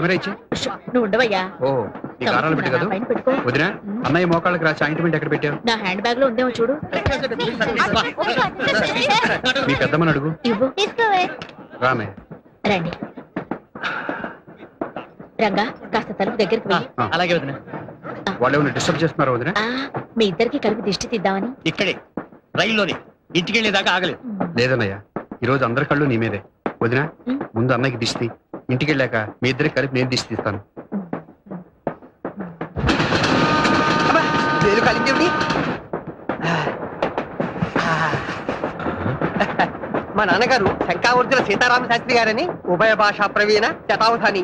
Camera ఇచ్చి. నువ్వు ఉండవయ్యా. ఓ ఈ కారాలు పెట్టి కదా వదినా. అన్నయ్య మోకాళ్ళకి రాసి ఆయింట్మెంట్ ఎక్కడ పెట్టావు? నా హ్యాండ్ బ్యాగ్ లో ఉందేమో చూడు. మీ పెద్దమ్మని అడుగు. రామే రండి. రంగా కాస్త తలుపు దగ్గరికి వెళ్ళి. అలాగే వదినా. వాళ్ళు ఏమైనా డిస్టర్బ్ చేస్తున్నారు వదినా? మీ ఇద్దరికి కలిపి దిష్టి తీద్దామని. ఇక్కడే రైల్లోనే ఇంటికి వెళ్ళేదాకా ఆగలేదు. లేదన్నయ్య ఈ రోజు అందరి కళ్ళు నీ మీదే. వదినా ముందు అన్నయ్యకి దిష్టి, ఇంటికి వెళ్ళాక మీ ఇద్దరికి కలిపి నేను దిష్టి తీస్తాను. మా నాన్నగారు శంకావర్జున సీతారామ శాస్త్రి గారని ఉభయ భాషా ప్రవీణ శతావధాని.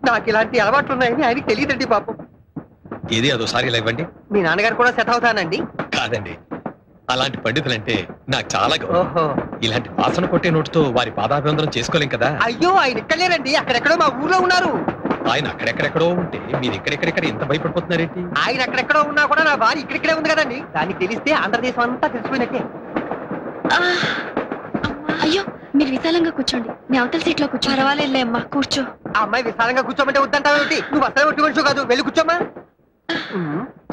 నాకు ఇలాంటి అలవాట్లున్నాయని ఆయనకి తెలియదండి పాపం. ఏది అదోసారి ఇలా ఇవ్వండి. మీ నాన్నగారు కూడా శతావధానండి? కాదండి, అలాంటి పండితులంటే నాకు చాలా గౌరవం. ఇలాంటి వాసన కొట్టే నోటుతో వారి పాదాభివందనం చేసుకోలేం కదా. అయ్యో ఆయన ఇక్కడ లేరండి, అక్కడెక్కడో మా ఊర్లో ఉన్నారు. ఆయన అక్కడెక్కడెక్కడో ఉంటే మీరు ఎక్కడెక్కడెక్కడ ఎంత భయపడిపోతున్నారేంటి? ఆయన అక్కడెక్కడో ఉన్నా కూడా నా భార్య ఇక్కడిక్కడే ఉంది కదండి. దానికి తెలిస్తే ఆంధ్రదేశం అంతా తెలిసిపోయినట్టే. అయ్యో మీరు విశాలంగా కూర్చోండి, నేను అవతల సీట్ లో కూర్చో. పర్వాలేదులే అమ్మా కూర్చో. ఆ అమ్మాయి విశాలంగా కూర్చోమంటే వద్దంటావేమిటి? నువ్వు అసలు ఒట్టి మనిషి కాదు, వెళ్ళి కూర్చోమ్మా.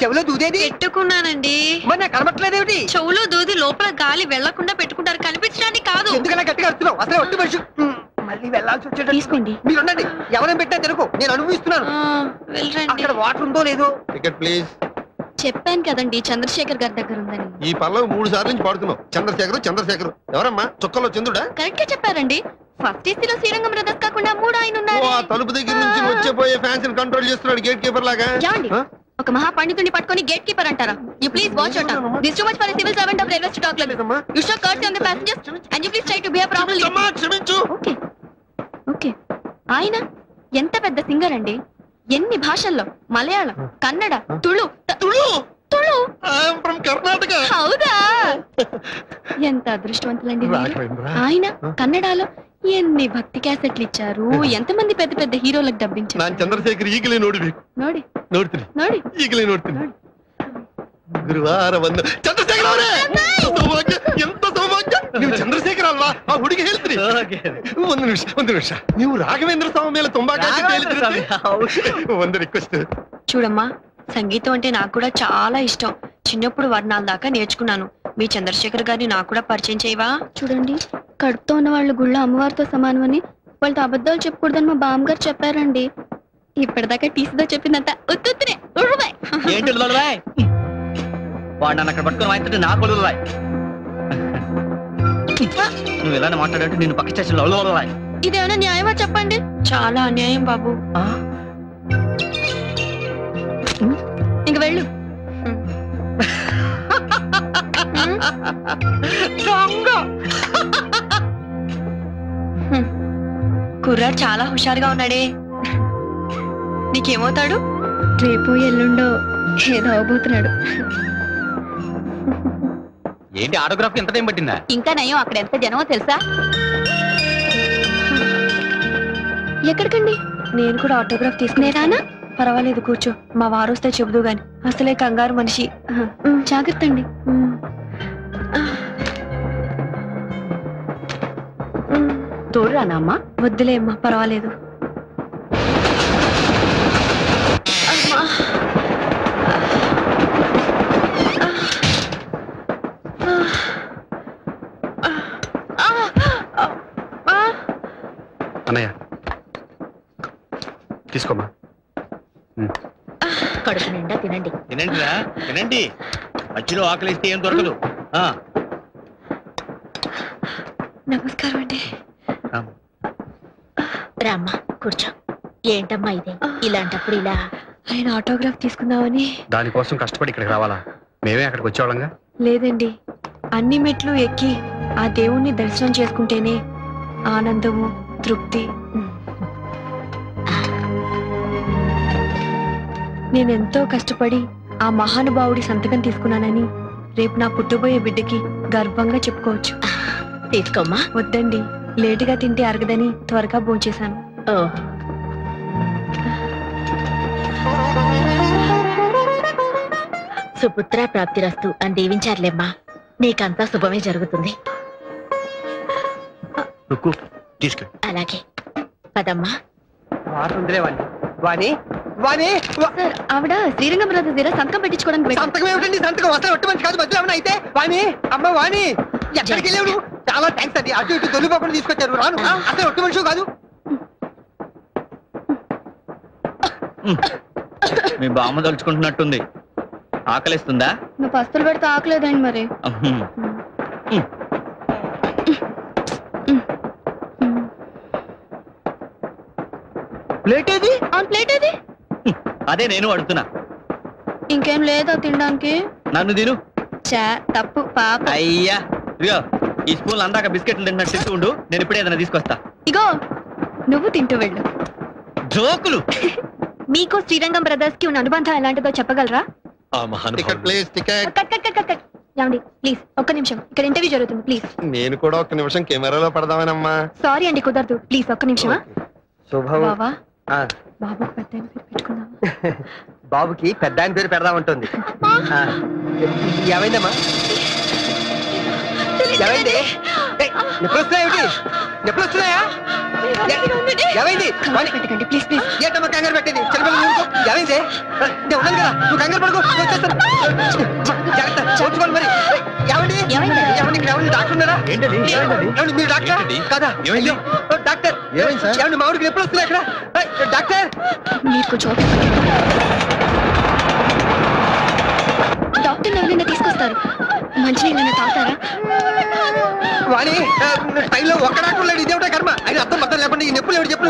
చెవులో దూదేది పెట్టుకున్నానండి. మరి నాకు కనబట్టలేదేమిటి? చెవులో దూది లోపల గాలి వెళ్లకుండా పెట్టుకుంటారు, కనిపించడానికి కాదు. ఎందుకలా గట్టిగా అరుస్తున్నావు? అసలే ఒట్టి మనిషి. మళ్ళీ వెళ్ళాల్సి వచ్చేటట్టు తీసుకోండి. మీరు ఉండండి, ఎవరైనా పెట్టా తెలుగు, నేను అనుభవిస్తున్నాను. అక్కడ వాటర్ ఉందో లేదో. Ticket please. చెప్పాను కదండి చంద్రశేఖర్ గారి దగ్గర ఉందని. ఈ పల్లవి 3 సార్లు నుంచి పాడుతున్నావు. చంద్రశేఖర్ ఎవరమ్మా? చొక్కలో చంద్రుడా? కరెక్ట్ గా చెప్పారండి. ఫస్ట్ ఏసీలో శ్రీరంగం బ్రదర్స్ కాకుండా 3 ఆయన ఉన్నారు. తలుపు దగ్గర నుంచి వచ్చేపోయే ఫ్యాన్స్ కంట్రోల్ చేస్తున్నాడు గేట్ కీపర్ లాగా. ఒక మహా పండితుడిని పట్టుకొని గేట్ కీపర్ అంటారా? You please watch out. This too much for a civil servant of railway talk like this. You show courtesy on the passengers and you please try to behave properly. క్షమించు. Okay okay. ఆయన ఎంత పెద్ద singer అండి. ఎన్ని భాషల్లో, మలయాళం, కన్నడ, తుళు తుళు తుళు కర్ణాటక. హౌదా? ఎంత అదృష్టవంతులండి మీరు. ఆయన కన్నడలో ఎన్ని భక్తి క్యాసెట్లు ఇచ్చారు, ఎంతమంది పెద్ద పెద్ద హీరోలకు డబ్బించారు. ನಾನು ಚಂದ್ರಶೇಖರ್ ಈಗಲೇ ನೋಡಬೇಕು. ನೋಡಿ ನೋಡ್ತೀನಿ ನೋಡಿ ಈಗಲೇ ನೋಡ್ತೀನಿ. ಗುರುವಾರ ಬಂದು ಚಂದ್ರಶೇಖರ್ ಅವರೇ ಸೌಭಾಗ್ಯ, ಎಂತ ಸೌಭಾಗ್ಯ. ನೀವು ಚಂದ್ರಶೇಖರ್ ಅಲ್ವಾ? ಆ ಹುಡುಗಿ ಹೇಳ್ತೀರಿ. ಒಂದು ನಿಮಿಷ ನೀವು ರಾಘವೇಂದ್ರ ಸ್ವಾಮಿ ಮೇಲೆ ತುಂಬಾ ಕಾಳಜಿ ಹೇಳಿದ್ರಿ. ಒಂದು ರಿಕ್ವೆಸ್ಟ್. చూడమ్మా, సంగీతం అంటే నాకు కూడా చాలా ఇష్టం. చిన్నప్పుడు వర్ణాల దాకా నేర్చుకున్నాను. మీ చంద్రశేఖర్ గారిని నాకు కూడా పరిచయం చేయవా? చూడండి, కడుపుతో ఉన్న వాళ్ళు గుళ్ళో అమ్మవారితో సమానమని, వాళ్ళతో అబద్ధాలు చెప్పకూడదని మా బామ్మగారు చెప్పారండి. ఇప్పటిదాకా టీసీతో చెప్పిందంత ఉత్తునే. ఏంటి వాడు నన్ను అక్కడ పట్టుకుని వాయించంటే నాకు ఒలుగురాయ్. నువ్వు ఇలానే మాట్లాడంటే నేను పక్క స్టేషన్లో ఒలుగురాయ్. ఇదేమైనా న్యాయమా చెప్పండి? చాలా అన్యాయం బాబు. ఇంక వెళ్ళు. కుర్రాడు చాలా హుషారుగా ఉన్నాడే. నీకేమవుతాడు? రేపు ఎల్లుండో ఏదో అవబోతున్నాడు. ఏంటి ఆటోగ్రాఫ్ ఎంత టైం పట్టిందా? ఇంకా నయం, అక్కడ ఎంత జనమో తెలుసా? ఎక్కడికండి? నేను కూడా ఆటోగ్రాఫ్ తీసుకునేదానా? పర్వాలేదు కూర్చో, మా వారు వస్తే చెబుదు గాని. అసలే కంగారు మనిషి. జాగ్రత్త అండి. తోడురానా అమ్మా? వద్దులే అమ్మా, పర్వాలేదు. అన్నయ్య తీసుకోమ్మా. కడుపు నిండా తినండి. తినండిరా తినండి, మధ్యలో ఆకలిస్తే ఏం దొరకదు. నమస్కారం అండి. రామ్మా కూర్చో. ఏంటమ్మా ఇదే, ఇలాంటప్పుడు ఇలా? ఆయన ఆటోగ్రాఫ్ తీసుకుందామని. దానికోసం కష్టపడి ఇక్కడికి రావాలా? మేమే అక్కడికి వచ్చేవాళ్ళంగా. లేదండి, అన్ని మెట్లు ఎక్కి ఆ దేవుణ్ణి దర్శనం చేసుకుంటేనే ఆనందము, తృప్తి. నేనెంతో కష్టపడి ఆ మహానుభావుడి సంతకం తీసుకున్నానని రేపు నా పుట్టబోయే బిడ్డకి గర్వంగా చెప్పుకోవచ్చు. తీసుకోమ్మా. వద్దండి, లేటుగా తింటే అరగదని త్వరగా భోంచేశాను. సుపుత్ర ప్రాప్తిరస్తు అని దీవించారులేమ్మా. నీకంతా శుభమే జరుగుతుంది. తీసుకు. అలాగే పదమ్మా. వాడుతుందిలే వాణి వాణి వాణి సార్ ఆవిడ శ్రీరంగం బ్రదర్స్ దగ్గర సంతకం పెట్టించుకోవడానికి సంతకం ఏమిటండి సంతకం అసలు ఒట్టి మంచి కాదు మధ్యలో ఏమన్నా అయితే వాణి అమ్మ వాణి ఎక్కడికి వెళ్ళావు చాలా థ్యాంక్స్ అండి అటు ఇటు దొరికిపోకుండా తీసుకొచ్చారు రాను అసలు ఒట్టి మనిషి కాదు మీ బామ్మ తలుచుకుంటున్నట్టుంది. ఆకలిస్తుందా? నువ్వు పస్తులు పెడితే ఆకలేదండి మరి. ప్లేట్ ఏది? ప్లేట్ ఏది? అదే నేను అడుగుతున్నా. ఇంకేం లేదా తినడానికి? నన్ను తిను. తప్పు పాప. అయ్యా ఇగో ఈ స్పూన్ అందాక బిస్కెట్లు తింటున్నట్టు తింటూ ఉండు, నేను ఇప్పుడే ఏదైనా తీసుకొస్తా. ఇగో నువ్వు తింటూ వెళ్ళు. జోకులు. మీకు శ్రీరంగం బ్రదర్స్ కి ఉన్న అనుబంధం ఎలాంటిదో చెప్పగలరా? ఏమండి ప్లీజ్ ఒక్క నిమిషం, ఇక్కడ ఇంటర్వ్యూ జరుగుతుంది ప్లీజ్. నేను కూడా ఒక్క నిమిషం కెమెరాలో పడదామేనమ్మా. సారీ అండి కుదరదు, ప్లీజ్ ఒక్క నిమిషమా. శుభం. బాబా బాబుకి పెద్ద ఆయన పేరు పెట్టుకుందాం. బాబుకి పెద్ద ఆయన పేరు పెడదామంటుంది. ఏమైందమ్మా? ఏమైంది? ఎప్పుడు వస్తున్నాయేమిటి? ఎప్పుడు వస్తున్నాయా? ఏమైంది? పెట్టకండి ప్లీజ్ ప్లీజ్. ఏంటమ్మా కంగారు పెట్టింది? చిన్నపిల్లలు ఊరుకో. ఏమైంది? నేను ఉన్నాను కదా, నువ్వు కంగారు పడుకో. జాగ్రత్త చూసుకోవాలి మరి. ఏమండి ఏమండి ఇక్కడ ఏమండి డాక్టర్ ఉన్నారా? ఏమండి మీరు డాక్టర్ కదా? డాక్టర్ ఏమండి మా ఊరికి ఎప్పుడు వస్తున్నాయి ఇక్కడ? డాక్టర్ మీరు కొంచెం డాక్టర్ ఎవరైనా తీసుకొస్తారు. మంచినీళ్ళైనా తాగుతారా? వాణి టైంలో ఒక్క డాక్టర్ లేడు, ఇదేమిటా కర్మ. ఆయన అర్థం మొత్తం లేకుండా ఈ నొప్పులు ఎవరు చెప్పు.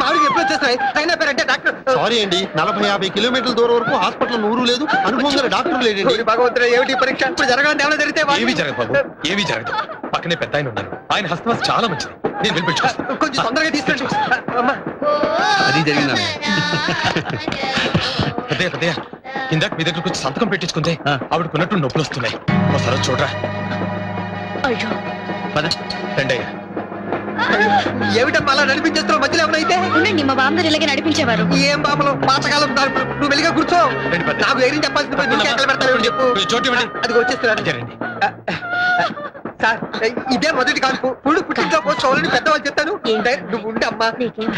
మామూలుగా ఎప్పుడు వచ్చేస్తాయి ట్రైన్ అయిపోయారంటే డాక్టర్. సారీ అండి, 40-50 కిలోమీటర్ల దూరం వరకు హాస్పిటల్ నూరు లేదు, అనుభవం గల డాక్టర్ లేడండి. భగవంతుడు ఏమిటి పరీక్ష? ఇప్పుడు జరగాలని ఏమైనా జరిగితే ఏమి జరగదు బాబు, ఏమి జరగదు. పక్కనే పెద్ద ఆయన ఉన్నారు, ఆయన హస్తవాస చాలా మంచిది. నేను వెళ్ళిపోయి కొంచెం తొందరగా తీసుకెళ్ళి. అమ్మా అది జరిగిందా? పెద్దయ్య పెద్దయ్య, ఇందాక మీ దగ్గర కొంచెం సంతకం పెట్టించుకుందే ఆవిడకున్నట్టు నొప్పులు వస్తున్నాయి. ఒకసారి చూడరా. రండయ్య. ఏమిటమ్మా అలా నడిపించేస్తున్నావు? మధ్యలో ఏమైనా ఉండండి, మా బామ్మగారు ఇలాగే నడిపించేవారు. ఏం బామలో పాతకాలం నువ్వు వెలిగా కూర్చో. నాకు ధైర్యం చెప్పాల్సింది పోయి నువ్వు ఎక్కడ పెడతావు చెప్పు. అది వచ్చేస్తున్నాను సార్. ఇదే మొదటి కాల్పు. పుడు పుట్టింట్లో పోసుకోవాలని పెద్దవాళ్ళు చెప్తాను. నువ్వు ఉండే అమ్మా,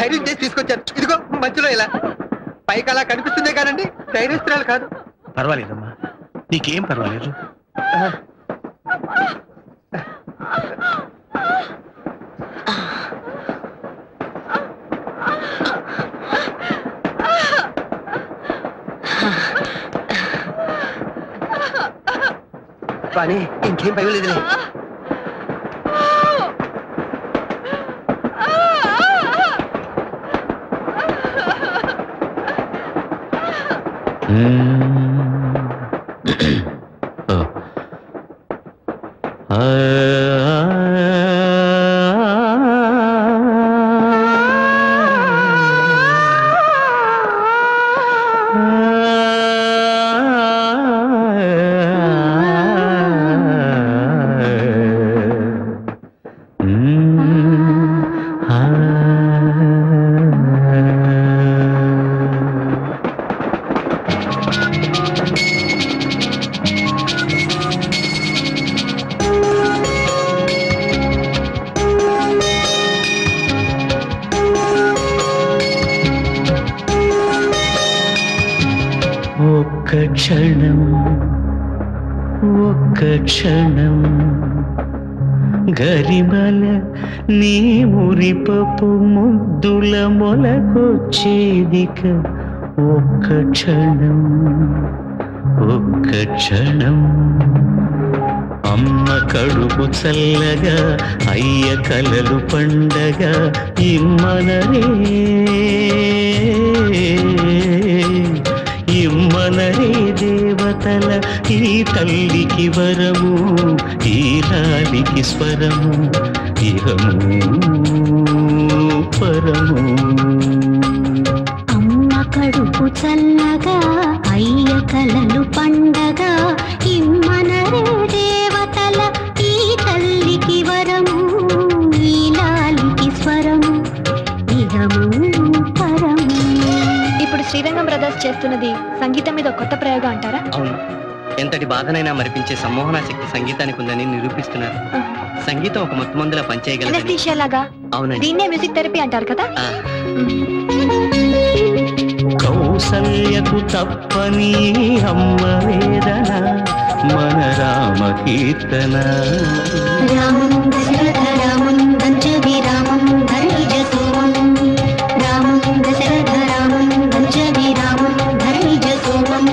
ధైర్యం చేసి తీసుకొచ్చాను. ఇదిగో మధ్యలో ఇలా పైకి అలా కనిపిస్తుందే కానండి ధైర్యస్తురాలు కాదు. పర్వాలేదమ్మా, నీకేం పర్వాలేదు. కానీ ఇంకేం భయం లేదులే. క్షణం గరిమల నీ మురిపపు ముద్దుల మొలకొచ్చేదిక ఒక్క క్షణం అమ్మ కడుపు చల్లగా అయ్య కలలు పండగ ఇమ్మనరే దేవతల ఈ తల్లికి వరము ఈ లాలికి స్వరము ఇహము పరము. అమ్మ కడుపు చల్లగా అయ్య కలలు పండగ ఇమ్మనరే దేవతల ఈ తల్లికి వరము ఈ లాలికి స్వరము ఇహము పరము. ఇప్పుడు శ్రీరంగం బ్రదర్స్ చేస్తున్నది సంగీతం మీద కొత్త ప్రయోగం అంటారా? అవును, ఎంతటి బాధనైనా మరిపించే సమ్మోహన శక్తి సంగీతానికి ఉందని నిరూపిస్తున్నారు. సంగీతం ఒక మొత్తమందులా పనిచేయగలదు. అవునండి, దీన్నే మ్యూజిక్ థెరపీ అంటారు కదా. కౌసల్యకు తప్పని అమ్మ వేదన మన రామ కీర్తన. రామం దశరథ రామం దంచవి రామం ధైర్య సోమం రామం దశరథ రామం దంచవి రామం ధైర్య సోమం.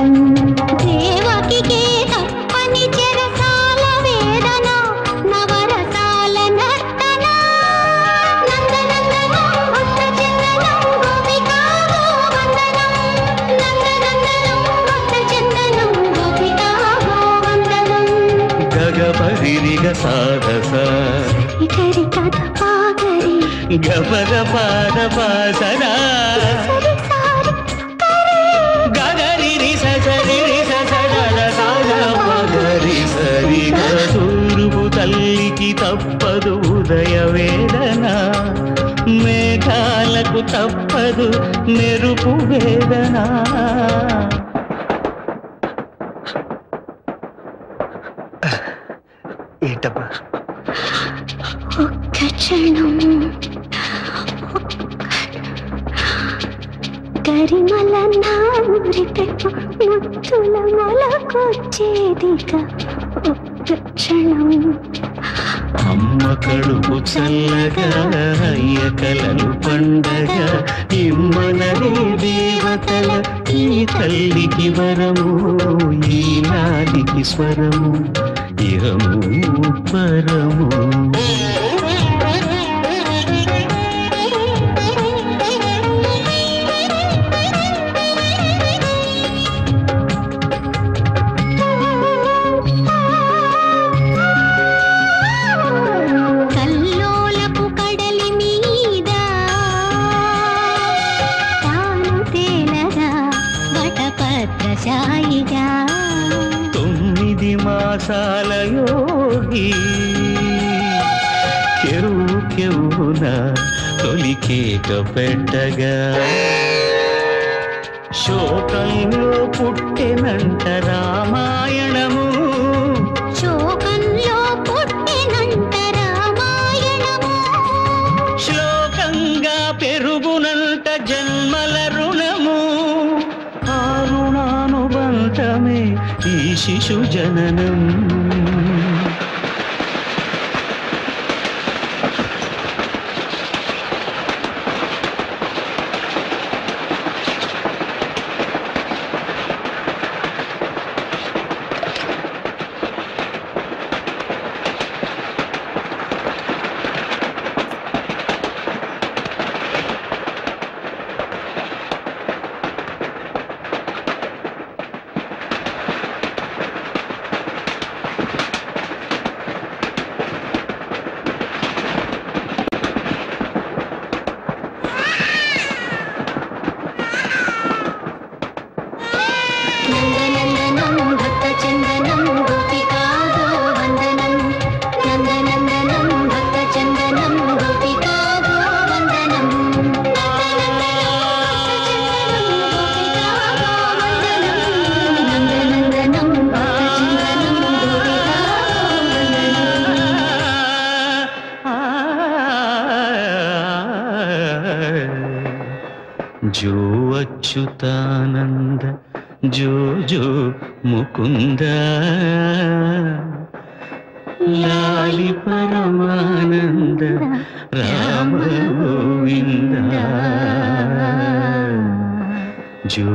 దేవకికే తప్పని చెరసాల వేదన నవరసాల నర్తన. నందనందనం భక్త చందనం గోపికా గోవందనం. నందనందనం భక్త చందనం గోపికా గోవందనం. గగపరిరిగ సాధస ఇతరి కథ పాగరి గపద పాద పాసరా గగరి సరి సరి సరి తూర్పు తల్లికి తప్పదు ఉదయ వేదన. మేఘాలకు తప్పదు మెరుపు వేదన. ఏంటబ్బా ఒక్క క్షణం గరిమల నారి పెట్టు ముత్తుల మొలకొచ్చేదిగా ఒక్క క్షణం. అమ్మ కడుపు చల్లగా అయ్య కలలు పండగ ఇమ్మనరే దేవతల ఈ తల్లికి వరము ఈ నాలికి స్వరము ఇహము పరము. కల్లోలపు కడలి మీద తాను తేలగా వటపత్రశాయిగా 9 మాసాల యోగి కెరువు కెవున తొలి కేక పెట్టగా శోకంలో పుట్టెనంట రామాయణము. శోకంలో పుట్టినంత రామాయణము. శ్లోకంగా పెరుగునంట జన్మల రుణము. ఆ రుణానుబంధమే ఈ శిశు జననం. నందనందనం భక్త చందనం గోపికా గోవందనం. నందనందనం భక్త చందనం గోపికా గోవందనం. నందనందనం భక్త చందనం గోపికా గోవందనం. జో అచ్యుతానంద జో జో ముకుంద లాలి పరమానంద రామ గోవింద జో